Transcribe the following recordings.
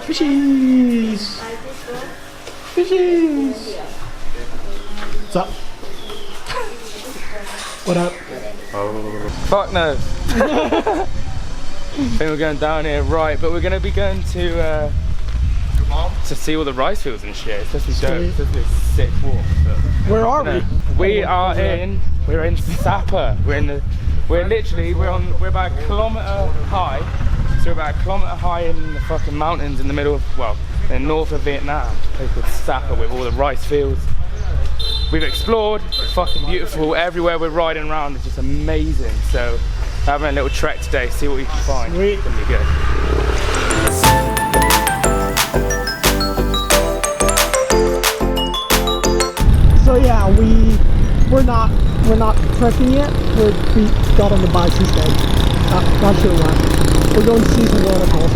Fishies! Fishies! What's up? What up? Fuck no! I think we're going down here, right? But we're going to be going to see all the rice fields and shit. It's supposed to be a sick walk. Where are we? We're in Sapa. We're about a kilometre high. So we're about a kilometre high in the fucking mountains in the middle of, well, in the north of Vietnam. A place called Sapa with all the rice fields. We've explored, it's fucking beautiful. Everywhere we're riding around is just amazing. So having a little trek today, see what we can find. Sweet. It's gonna be good. So yeah, we're not trekking yet. We got on the bikes instead. Not sure why. We're going to see some waterfalls.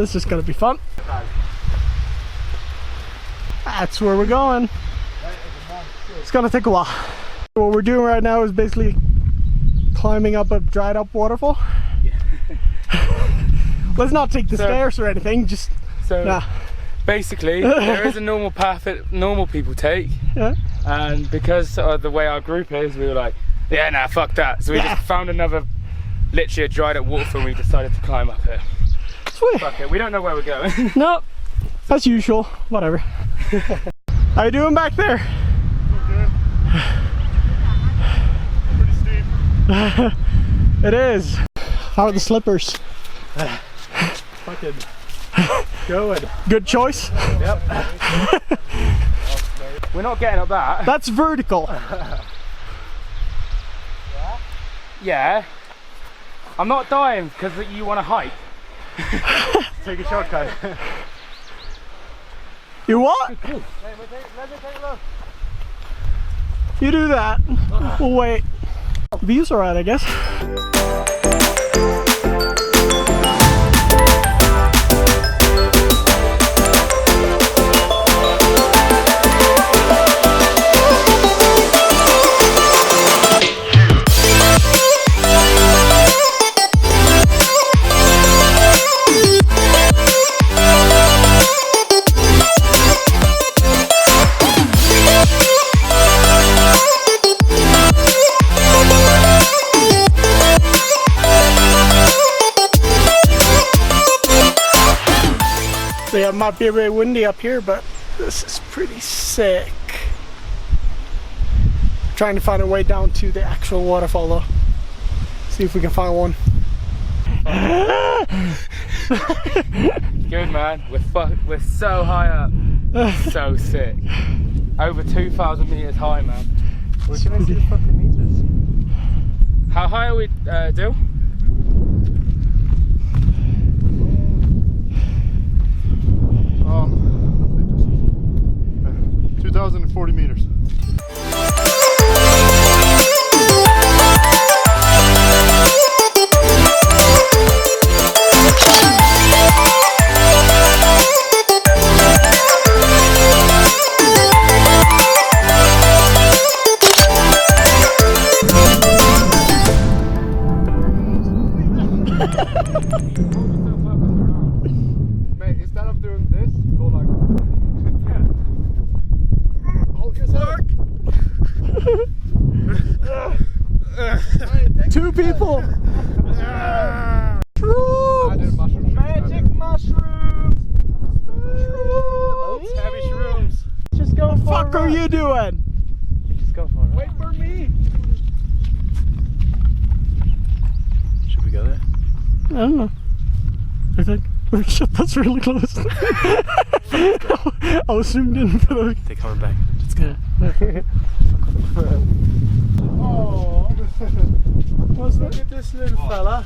This is gonna be fun. That's where we're going. It's gonna take a while. What we're doing right now is basically climbing up a dried up waterfall. Yeah. Let's not take the stairs or anything, just basically there is a normal path that normal people take, and because of the way our group is, we were like, yeah, nah, fuck that. So we just found literally a dried up waterfall, and we decided to climb up it. Sweet. Fuck it, we don't know where we're going. No, as usual, whatever. How you doing back there? Good. Pretty steep. It is. How are the slippers? Fucking good. Good choice? Yep. We're not getting up that. That's vertical. Yeah. I'm not dying because you want to hike. Take a shortcut. You what? Hey, let me take a look. You do that. We'll wait. The view's alright, I guess. Yeah, it might be a bit windy up here, but this is pretty sick. Trying to find a way down to the actual waterfall though. See if we can find one. Good man, we're so high up. So sick. Over 2,000 meters high, man. Where can I see the fucking meters? How high are we, Dill? 2,040 meters. Mate, instead of doing this, go like. Hold yourself. Two people. Shrooms. Magic mushrooms. Mushrooms. Heavy shrooms. Just go What the for fuck are you doing? Just go for it. Wait for me. Should we go there? I don't know. I think. Oh shit, that's really close. I was zoomed in, but They're coming back. Let's go. Oh. Look at this little fella.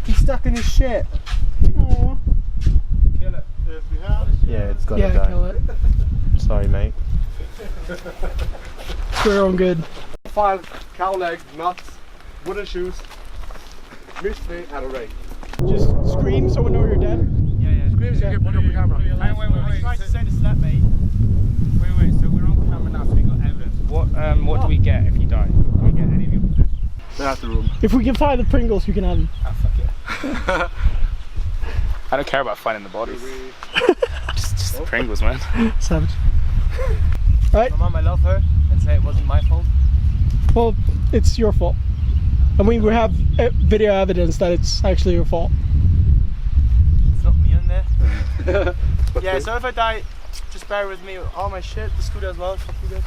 He's stuck in his shit. Aw. Kill it. Yeah, it's gotta Yeah, die. kill it. Sorry, mate. We're on good. 5 cow legs, nuts, wooden shoes, mystery, and a ring. Just scream so we know you're dead. Yeah. Scream so you can put up the camera. Wait. So, send a snap, mate. wait. So we're on camera now, so we got evidence. What do we get if you die? Do we get any of your possessions? That's the room. If we can find the Pringles, we can have them. Ah, fuck yeah. I don't care about finding the bodies. just the Pringles, man. Savage. Right? My mum, I love her, and say it wasn't my fault. Well, it's your fault. I mean, we have video evidence that it's actually your fault. It's not me in there. Yeah, so if I die, just bear with me. All my shit, the scooter as well. Fuck you guys.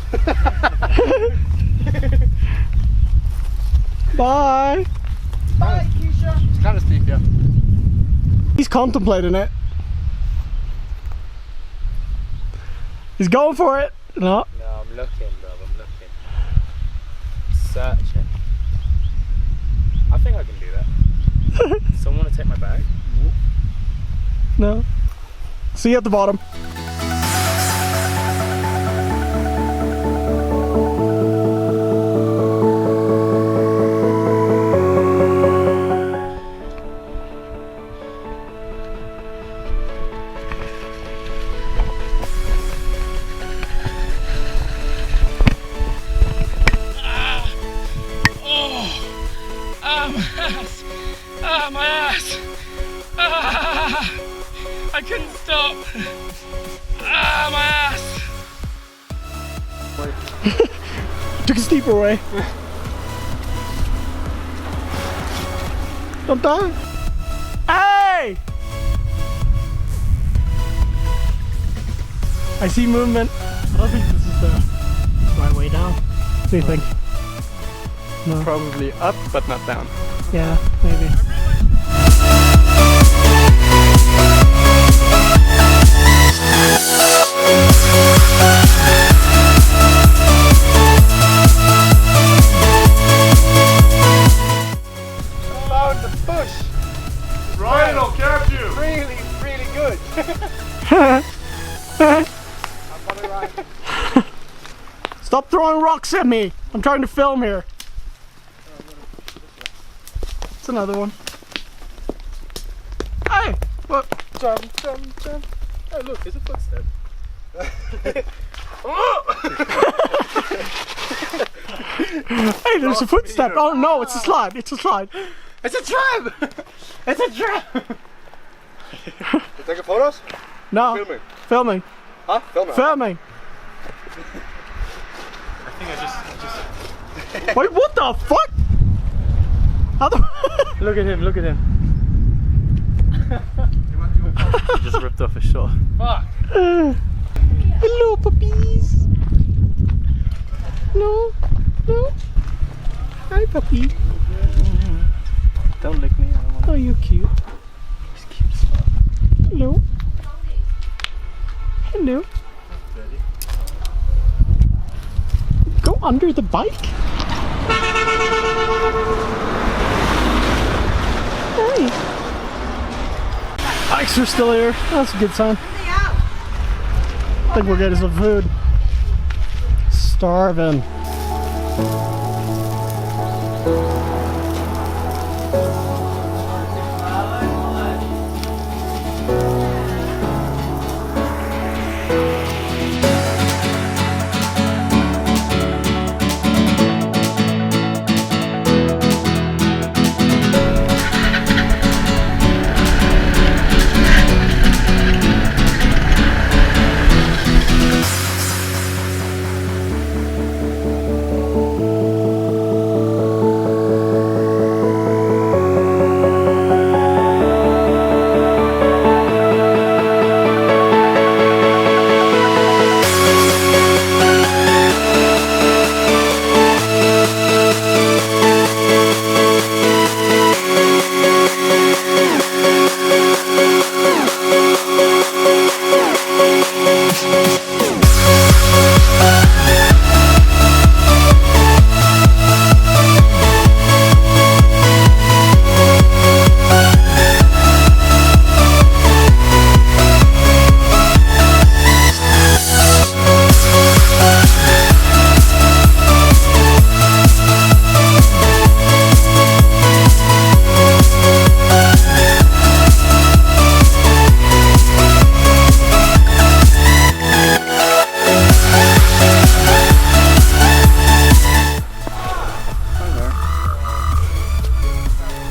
Bye. Bye, Keisha. It's kind of steep, yeah. He's contemplating it. He's going for it. No. No, I'm looking, bro. I'm looking. Searching. I think I can do that. Someone want to take my bag? No. See you at the bottom. My ass! I couldn't stop! My ass! Took a steeper way. Don't die. Hey! I see movement. I don't think this is the right way down. What do you think? No. Probably up, but not down. Yeah, maybe. Found the bush. Ryan, I'll catch you. Really, really good. Stop throwing rocks at me. I'm trying to film here. It's another one. Hey! What? Jump, jump, jump. Oh, look, there's a footstep. Hey, there's a footstep. Oh no, it's a slide. It's a slide. It's a trap! It's a trap! You taking photos? No. Filming. Filming. Huh? Filming. Filming. I think I just... Wait, what the fuck? How the Look at him, look at him. He just ripped off his short. Fuck! Hello, puppies. No. No. Hi, puppy. Don't lick me, I don't want to. Oh, you're cute. He's cute as fuck. Hello. Hello. Go under the bike. Hey. Bikes are still here. That's a good sign. I think we're getting some food. Starving.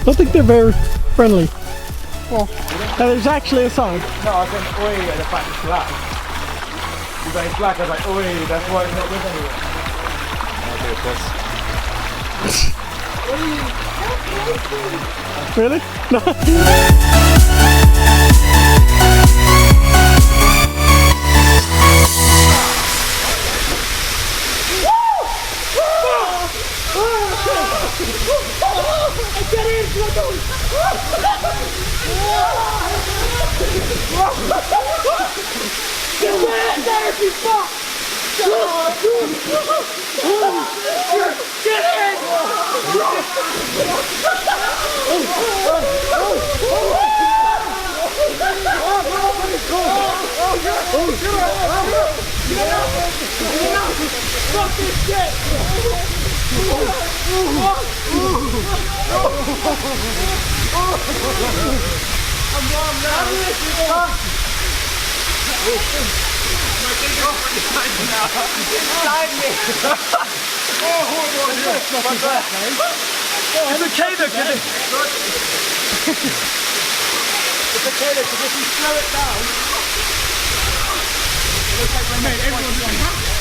I don't think they're very friendly. Well, there's actually a song. No, I said oi and the fact it's black. You say it's black, I was like oi, that's why it's not with anyone. Really? No. It's okay though, because it's okay though, because if you slow it down, it'll take my mate, everyone's